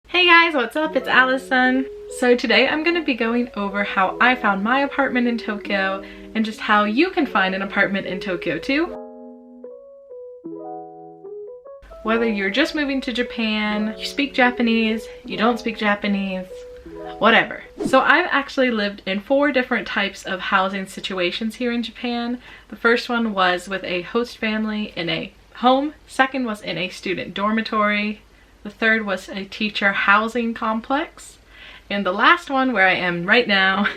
Hey guys, what's up? It's Allison. So today I'm going to be going over how I found my apartment in Tokyo and just how you can find an apartment in Tokyo too. Whether you're just moving to Japan, you speak Japanese, you don't speak Japanese, whatever. So I've actually lived in 4 different types of housing situations here in Japan. The first one was with a host family in a home. Second was in a student dormitory. The third was a teacher housing complex. And the last one, where I am right now,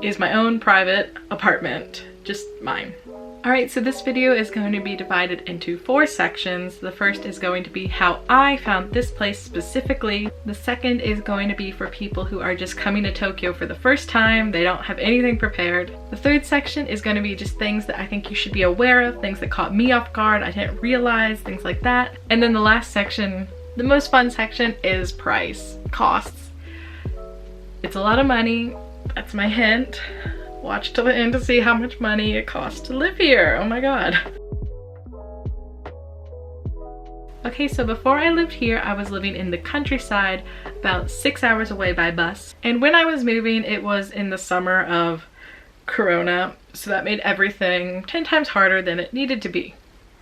is my own private apartment, just mine. Alright, so this video is going to be divided into 4 sections. The first is going to be how I found this place specifically. The second is going to be for people who are just coming to Tokyo for the first time. They don't have anything prepared. The third section is going to be just things that I think you should be aware of, things that caught me off guard, I didn't realize, things like that. And then the last section, the most fun section, is price, costs. It's a lot of money, that's my hint. Watch till the end to see how much money it costs to live here. Oh my god. Okay, so before I lived here, I was living in the countryside, about 6 hours away by bus. And when I was moving, it was in the summer of Corona, so that made everything 10 times harder than it needed to be.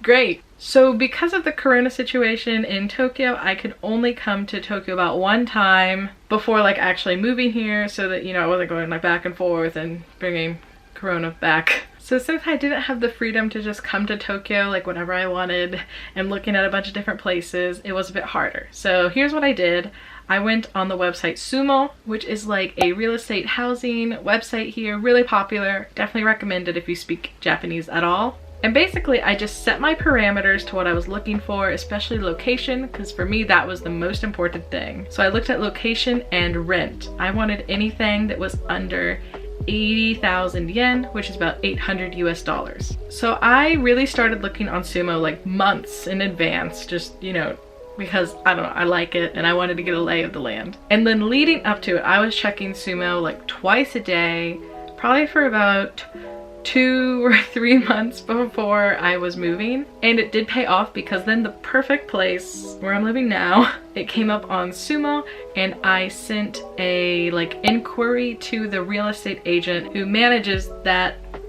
Great. So because of the Corona situation in Tokyo, I could only come to Tokyo about 1 time before like actually moving here, so that, you know, I wasn't going like back and forth and bringing Corona back. So since I didn't have the freedom to just come to Tokyo like whenever I wanted and looking at a bunch of different places, it was a bit harder. So here's what I did. I went on the website Sumo, which is like a real estate housing website here, really popular. Definitely recommend it if you speak Japanese at all. And basically I just set my parameters to what I was looking for, especially location, because for me that was the most important thing. So I looked at location and rent. I wanted anything that was under 80,000 yen, which is about 800 US dollars. So I really started looking on Sumo like months in advance, just, you know, because I don't know, I like it and I wanted to get a lay of the land. And then leading up to it, I was checking Sumo like twice a day, probably for about 2 or 3 months before I was moving, and it did pay off, because then the perfect place where I'm living now, it came up on Sumo, and I sent a like inquiry to the real estate agent who manages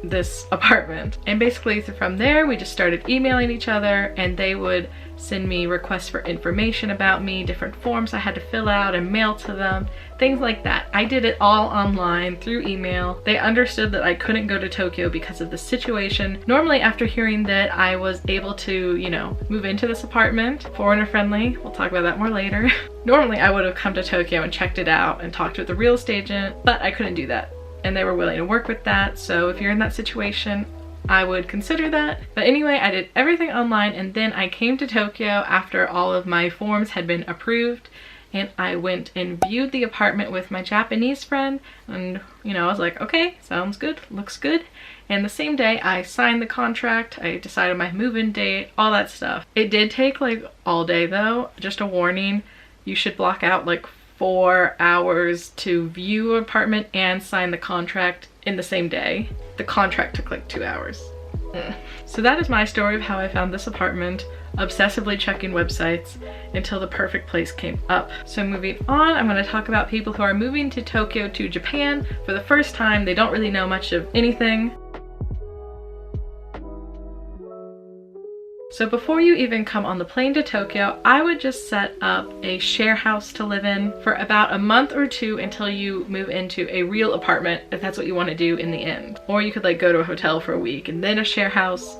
this apartment, and basically from there we just started emailing each other, and they would send me requests for information about me, different forms I had to fill out and mail to them, things like that. I did it all online through email. They understood that I couldn't go to Tokyo because of the situation. Normally after hearing that I was able to, you know, move into this apartment, foreigner friendly, we'll talk about that more later. Normally I would have come to Tokyo and checked it out and talked with the real estate agent, but I couldn't do that. And they were willing to work with that. So if you're in that situation, I would consider that. But anyway, I did everything online, and then I came to Tokyo after all of my forms had been approved, and I went and viewed the apartment with my Japanese friend, and, you know, I was like, okay, sounds good, looks good. And the same day I signed the contract, I decided my move-in date, all that stuff. It did take like all day though. Just a warning, you should block out like 4 hours to view an apartment and sign the contract in the same day. The contract took like 2 hours. So that is my story of how I found this apartment, obsessively checking websites until the perfect place came up. So moving on, I'm going to talk about people who are moving to Tokyo to Japan for the first time. They don't really know much of anything. So before you even come on the plane to Tokyo, I would just set up a share house to live in for about a month or 2 until you move into a real apartment, if that's what you want to do in the end. Or you could like go to a hotel for a week and then a share house.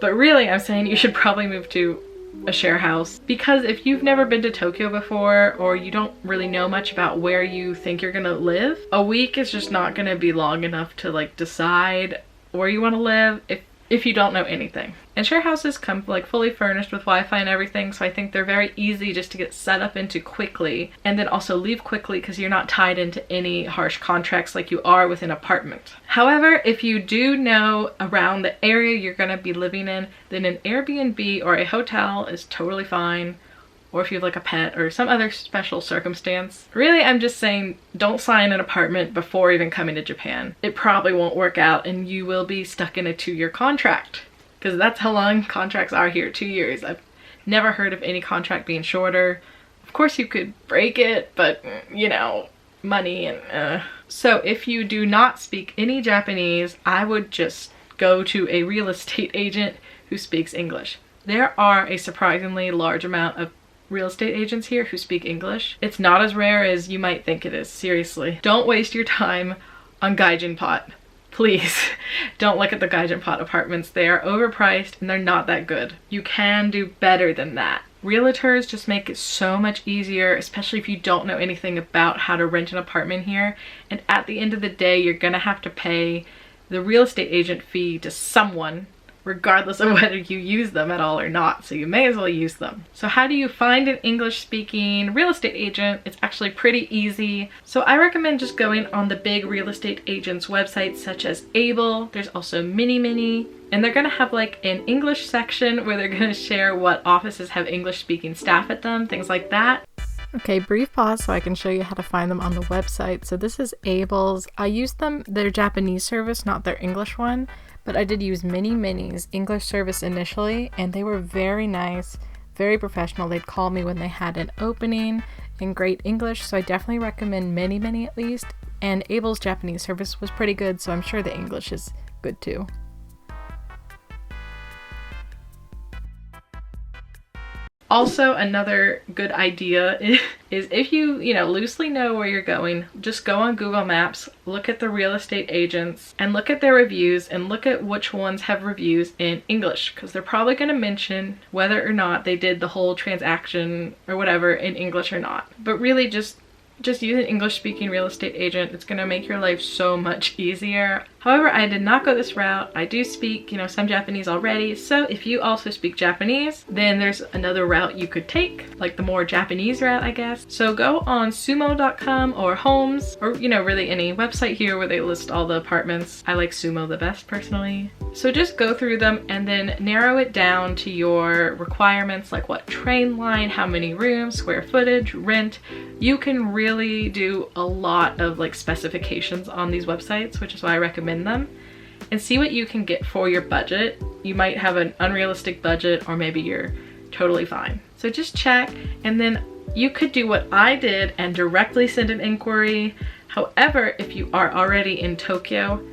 But really, I'm saying you should probably move to a share house, because if you've never been to Tokyo before, or you don't really know much about where you think you're gonna live, a week is just not gonna be long enough to like decide where you want to live if you don't know anything. And share houses come like fully furnished with Wi-Fi and everything, so I think they're very easy just to get set up into quickly, and then also leave quickly because you're not tied into any harsh contracts like you are with an apartment. However, if you do know around the area you're gonna be living in, then an Airbnb or a hotel is totally fine. Or if you have like a pet or some other special circumstance. Really, I'm just saying don't sign an apartment before even coming to Japan. It probably won't work out and you will be stuck in a 2-year contract, because that's how long contracts are here, 2 years. I've never heard of any contract being shorter. Of course you could break it, but you know, money and So if you do not speak any Japanese, I would just go to a real estate agent who speaks English. There are a surprisingly large amount of real estate agents here who speak English. It's not as rare as you might think it is, seriously. Don't waste your time on gaijin pot. Please don't look at the gaijin pot apartments. They are overpriced and they're not that good. You can do better than that. Realtors just make it so much easier, especially if you don't know anything about how to rent an apartment here. And at the end of the day, you're gonna have to pay the real estate agent fee to someone, regardless of whether you use them at all or not. So you may as well use them. So how do you find an English-speaking real estate agent? It's actually pretty easy. So I recommend just going on the big real estate agents websites such as Able. There's also Mini, and they're gonna have like an English section where they're gonna share what offices have English-speaking staff at them, things like that. Okay, brief pause so I can show you how to find them on the website. So this is Able's. I used their Japanese service, not their English one, but I did use Mini's English service initially, and they were very nice, very professional. They'd call me when they had an opening in great English, so I definitely recommend Mini at least. And Able's Japanese service was pretty good, so I'm sure the English is good too. Also, another good idea is if you loosely know where you're going, just go on Google Maps, look at the real estate agents and look at their reviews and look at which ones have reviews in English, because they're probably going to mention whether or not they did the whole transaction or whatever in English or not. But really just use an English-speaking real estate agent. It's gonna make your life so much easier. However, I did not go this route. I do speak, some Japanese already. So if you also speak Japanese, then there's another route you could take, like the more Japanese route, I guess. So go on sumo.com or Homes, or really any website here where they list all the apartments. I like Sumo the best personally. So just go through them and then narrow it down to your requirements, like what train line, how many rooms, square footage, rent. You can really do a lot of specifications on these websites, which is why I recommend them, and see what you can get for your budget. You might have an unrealistic budget, or maybe you're totally fine. So just check, and then you could do what I did and directly send an inquiry. However, if you are already in Tokyo,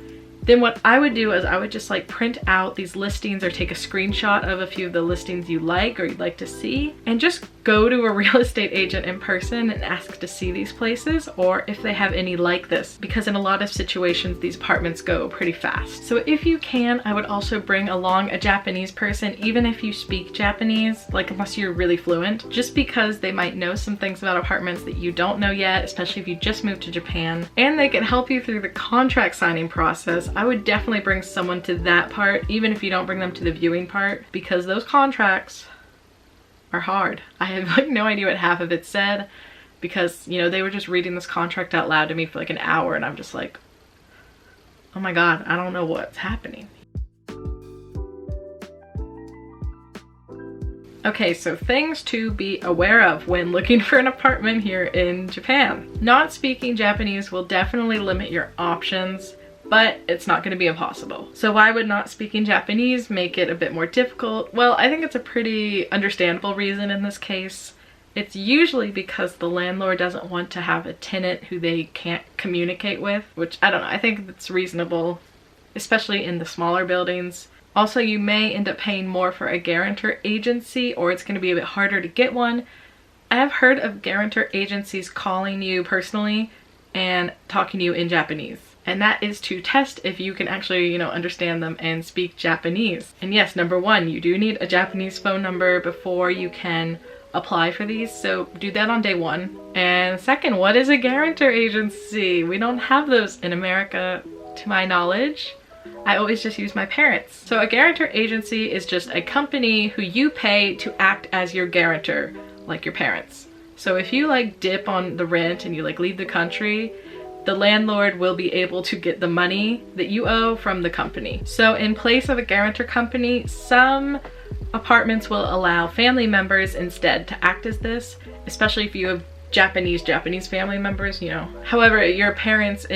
then what I would do is I would just print out these listings or take a screenshot of a few of the listings you like or you'd like to see, and just go to a real estate agent in person and ask to see these places, or if they have any like this, because in a lot of situations these apartments go pretty fast. So if you can, I would also bring along a Japanese person, even if you speak Japanese, unless you're really fluent, just because they might know some things about apartments that you don't know yet, especially if you just moved to Japan, and they can help you through the contract signing process. I would definitely bring someone to that part, even if you don't bring them to the viewing part, because those contracts are hard. I have no idea what half of it said, because they were just reading this contract out loud to me for an hour, and I'm just like, oh my god, I don't know what's happening. Okay, so things to be aware of when looking for an apartment here in Japan. Not speaking Japanese will definitely limit your options, but it's not going to be impossible. So why would not speaking Japanese make it a bit more difficult? Well, I think it's a pretty understandable reason in this case. It's usually because the landlord doesn't want to have a tenant who they can't communicate with, which I don't know, I think that's reasonable, especially in the smaller buildings. Also, you may end up paying more for a guarantor agency, or it's going to be a bit harder to get one. I have heard of guarantor agencies calling you personally and talking to you in Japanese. And that is to test if you can actually, understand them and speak Japanese. And yes, number one, you do need a Japanese phone number before you can apply for these. So do that on day one. And second, what is a guarantor agency? We don't have those in America, to my knowledge. I always just use my parents. So a guarantor agency is just a company who you pay to act as your guarantor, like your parents. So if you dip on the rent and you leave the country, the landlord will be able to get the money that you owe from the company. So in place of a guarantor company, some apartments will allow family members instead to act as this, especially if you have Japanese family members, However, your parents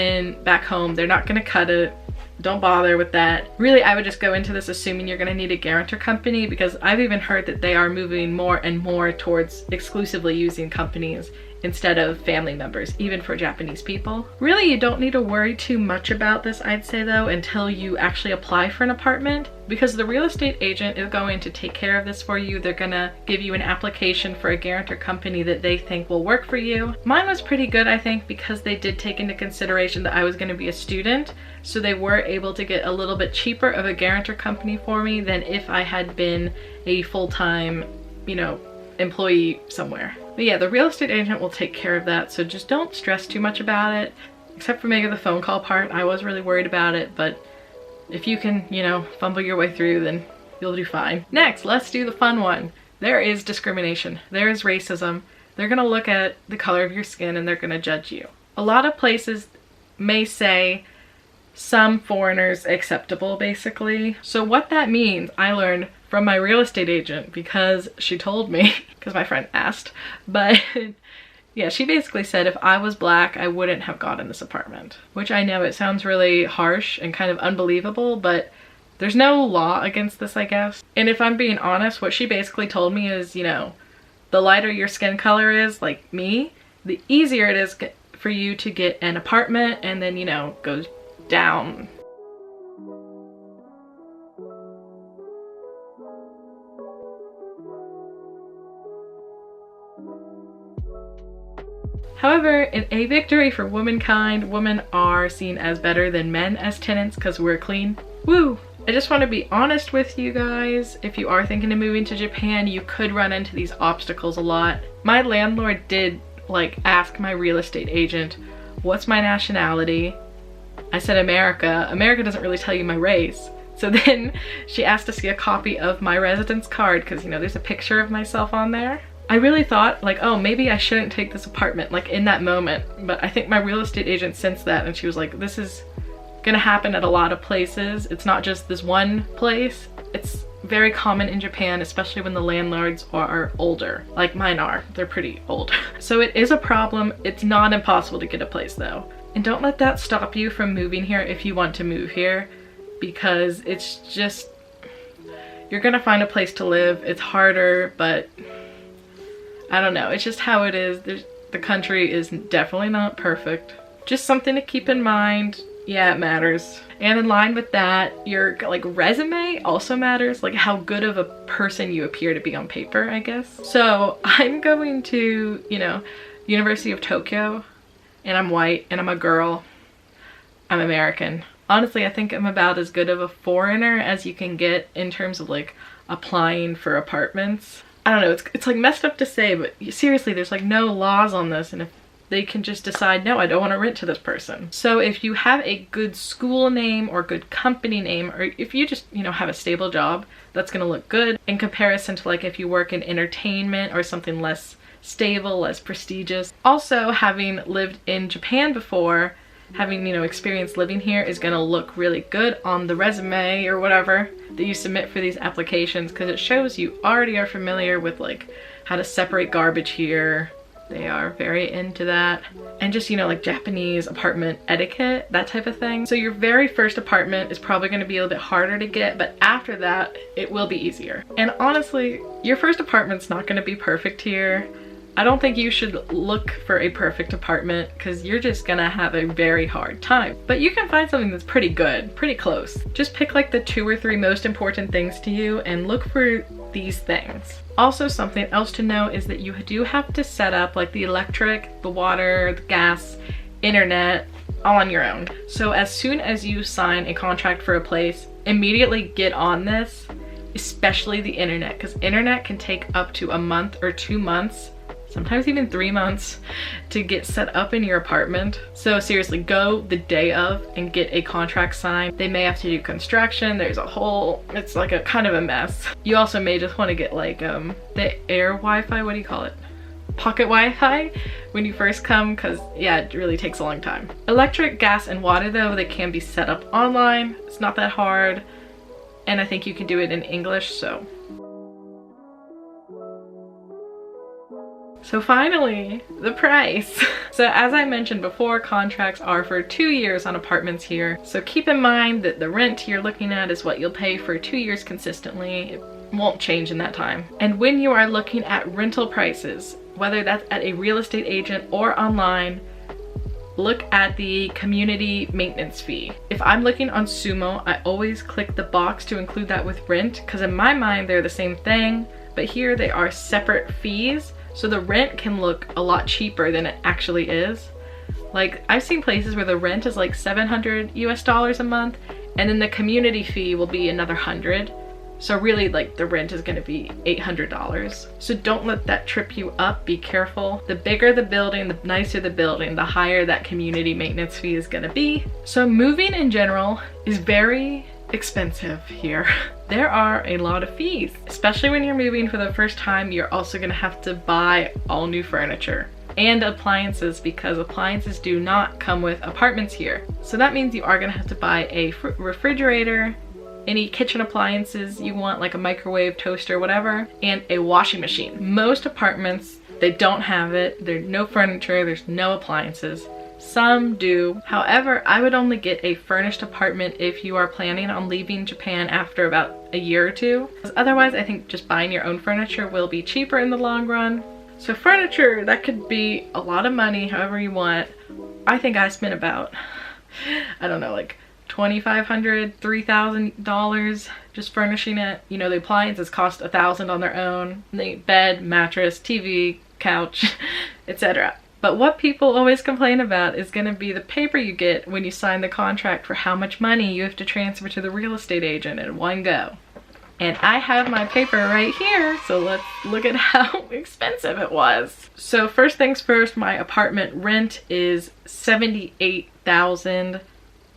back home, they're not gonna cut it don't bother with that. Really, I would just go into this assuming you're gonna need a guarantor company, because I've even heard that they are moving more and more towards exclusively using companies instead of family members, even for Japanese people. Really, you don't need to worry too much about this, I'd say though, until you actually apply for an apartment, because the real estate agent is going to take care of this for you. They're gonna give you an application for a guarantor company that they think will work for you. Mine was pretty good, I think, because they did take into consideration that I was gonna be a student, so they were able to get a little bit cheaper of a guarantor company for me than if I had been a full-time, you know, employee somewhere. But yeah, the real estate agent will take care of that, so just don't stress too much about it, except for maybe the phone call part. I was really worried about it, but if you can, you know, fumble your way through, then you'll do fine. Next, let's do the fun one. There is discrimination. There is racism. They're gonna look at the color of your skin and they're gonna judge you. A lot of places may say some foreigners acceptable, basically. So what that means, I learned from my real estate agent, because she told me, because my friend asked, but yeah, she basically said if I was black, I wouldn't have gotten this apartment. Which I know it sounds really harsh and kind of unbelievable, but there's no law against this, I guess. And if I'm being honest, what she basically told me is, you know, the lighter your skin color is, like me, the easier it is for you to get an apartment, and then, you know, goes down. However, in a victory for womankind, women are seen as better than men as tenants because we're clean. Woo! I just want to be honest with you guys. If you are thinking of moving to Japan, you could run into these obstacles a lot. My landlord did like ask my real estate agent, what's my nationality? I said America. America doesn't really tell you my race. So then she asked to see a copy of my residence card because, you know, there's a picture of myself on there. I really thought like, oh, maybe I shouldn't take this apartment, like in that moment. But I think my real estate agent sensed that, and she was like, this is gonna happen at a lot of places. It's not just this one place. It's very common in Japan, especially when the landlords are older, like mine are. They're pretty old. So it is a problem. It's not impossible to get a place though. And don't let that stop you from moving here if you want to move here, because it's just, you're gonna find a place to live. It's harder, but I don't know, it's just how it is. The country is definitely not perfect. Just something to keep in mind. Yeah, it matters. And in line with that, your like resume also matters, like how good of a person you appear to be on paper, I guess. So I'm going to, you know, University of Tokyo, and I'm white, and I'm a girl. I'm American. Honestly, I think I'm about as good of a foreigner as you can get in terms of like applying for apartments. I don't know, it's like messed up to say, but seriously, there's like no laws on this, and if they can just decide, no, I don't want to rent to this person. So if you have a good school name or good company name, or if you just, you know, have a stable job, that's gonna look good in comparison to like if you work in entertainment or something less stable, less prestigious. Also, having lived in Japan before, having, you know, experience living here is gonna look really good on the resume or whatever that you submit for these applications, because it shows you already are familiar with like how to separate garbage here. They are very into that. And just, you know, like Japanese apartment etiquette, that type of thing. So your very first apartment is probably gonna be a little bit harder to get, but after that, it will be easier. And honestly, your first apartment's not gonna be perfect here. I don't think you should look for a perfect apartment because you're just gonna have a very hard time. But you can find something that's pretty good, pretty close. Just pick like the 2 or 3 most important things to you and look for these things. Also, something else to know is that you do have to set up like the electric, the water, the gas, internet, all on your own. So as soon as you sign a contract for a place, immediately get on this, especially the internet, because internet can take up to a month or 2 months, sometimes even 3 months to get set up in your apartment. So seriously, go the day of and get a contract signed. They may have to do construction. There's a whole, it's like a kind of a mess. You also may just want to get like the air Wi-Fi, what do you call it? Pocket Wi-Fi when you first come, because yeah, it really takes a long time. Electric, gas, and water though, they can be set up online. It's not that hard. And I think you can do it in English, so So finally, the price. So as I mentioned before, contracts are for 2 years on apartments here. So keep in mind that the rent you're looking at is what you'll pay for 2 years consistently. It won't change in that time. And when you are looking at rental prices, whether that's at a real estate agent or online, look at the community maintenance fee. If I'm looking on Sumo, I always click the box to include that with rent, because in my mind they're the same thing, but here they are separate fees. So the rent can look a lot cheaper than it actually is. Like, I've seen places where the rent is like $700 a month, and then the community fee will be another 100. So really, like, the rent is gonna be $800. So don't let that trip you up, be careful. The bigger the building, the nicer the building, the higher that community maintenance fee is gonna be. So moving in general is very expensive here. There are a lot of fees, especially when you're moving for the first time. You're also gonna have to buy all new furniture and appliances, because appliances do not come with apartments here. So that means you are gonna have to buy a refrigerator, any kitchen appliances you want, like a microwave, toaster, whatever, and a washing machine. Most apartments, they don't have it. There's no furniture, there's no appliances. Some do. However, I would only get a furnished apartment if you are planning on leaving Japan after about a year or two. Because otherwise, I think just buying your own furniture will be cheaper in the long run. So furniture, that could be a lot of money, however you want. I think I spent about, I don't know, like $2,500, $3,000 just furnishing it. You know, the appliances cost $1,000 on their own. The bed, mattress, TV, couch, etc. But what people always complain about is going to be the paper you get when you sign the contract for how much money you have to transfer to the real estate agent in one go. And I have my paper right here, so let's look at how expensive it was. So first things first, my apartment rent is $78,000,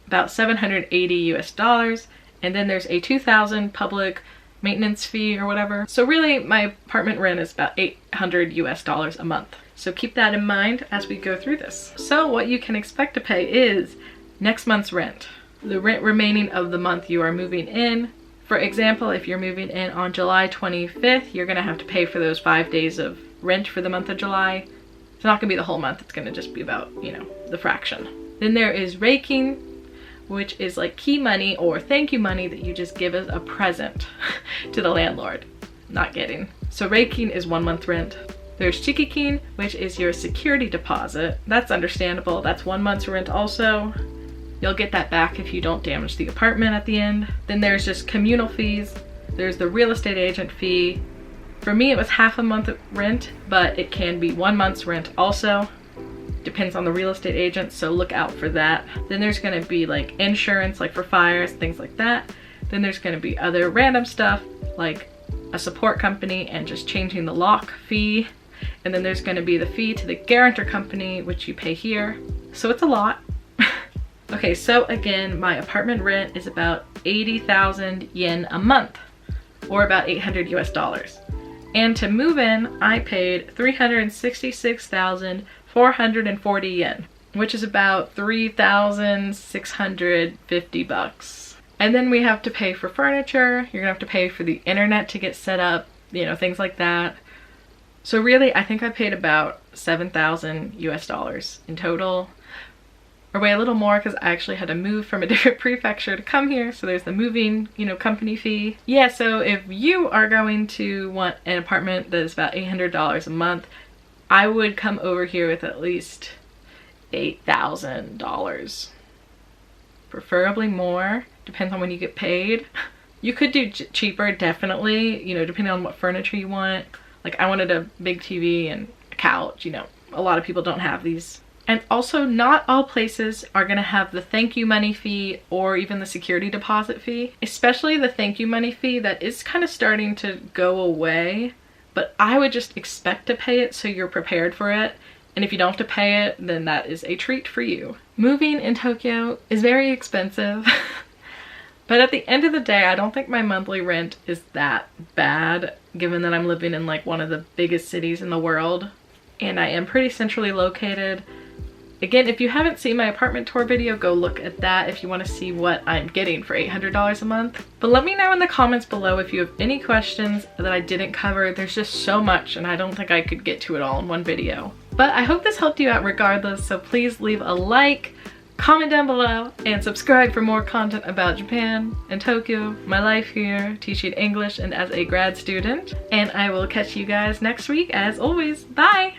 about $780, and then there's a $2,000 public maintenance fee or whatever. So really my apartment rent is about $800 a month. So keep that in mind as we go through this. So what you can expect to pay is next month's rent, the rent remaining of the month you are moving in. For example, if you're moving in on July 25th, you're gonna have to pay for those 5 days of rent for the month of July. It's not gonna be the whole month, it's gonna just be about, you know, the fraction. Then there is raking, which is like key money or thank you money that you just give as a present to the landlord. Not getting. So raking is 1 month rent. There's chikikin, which is your security deposit. That's understandable. That's 1 month's rent also. You'll get that back if you don't damage the apartment at the end. Then there's just communal fees. There's the real estate agent fee. For me, it was half a month rent, but it can be 1 month's rent also. Depends on the real estate agent, so look out for that. Then there's gonna be like insurance, like for fires, things like that. Then there's gonna be other random stuff, like a support company and just changing the lock fee. And then there's gonna be the fee to the guarantor company, which you pay here. So it's a lot. Okay, so again, my apartment rent is about 80,000 yen a month, or about $800. And to move in, I paid 366,440 yen, which is about 3,650 bucks. And then we have to pay for furniture. You're gonna have to pay for the internet to get set up, you know, things like that. So really, I think I paid about $7,000 in total. Or wait, a little more, because I actually had to move from a different prefecture to come here. So there's the moving, you know, company fee. Yeah, so if you are going to want an apartment that is about $800 a month, I would come over here with at least $8,000. Preferably more, depends on when you get paid. You could do cheaper, definitely, you know, depending on what furniture you want. Like I wanted a big TV and a couch, you know, a lot of people don't have these. And also, not all places are gonna have the thank you money fee or even the security deposit fee. Especially the thank you money fee, that is kind of starting to go away. But I would just expect to pay it so you're prepared for it. And if you don't have to pay it, then that is a treat for you. Moving in Tokyo is very expensive. But at the end of the day, I don't think my monthly rent is that bad, given that I'm living in like one of the biggest cities in the world. And I am pretty centrally located. Again, if you haven't seen my apartment tour video, go look at that if you want to see what I'm getting for $800 a month. But let me know in the comments below if you have any questions that I didn't cover. There's just so much and I don't think I could get to it all in one video. But I hope this helped you out regardless, so please leave a like, comment down below, and subscribe for more content about Japan and Tokyo, my life here, teaching English and as a grad student. And I will catch you guys next week as always. Bye!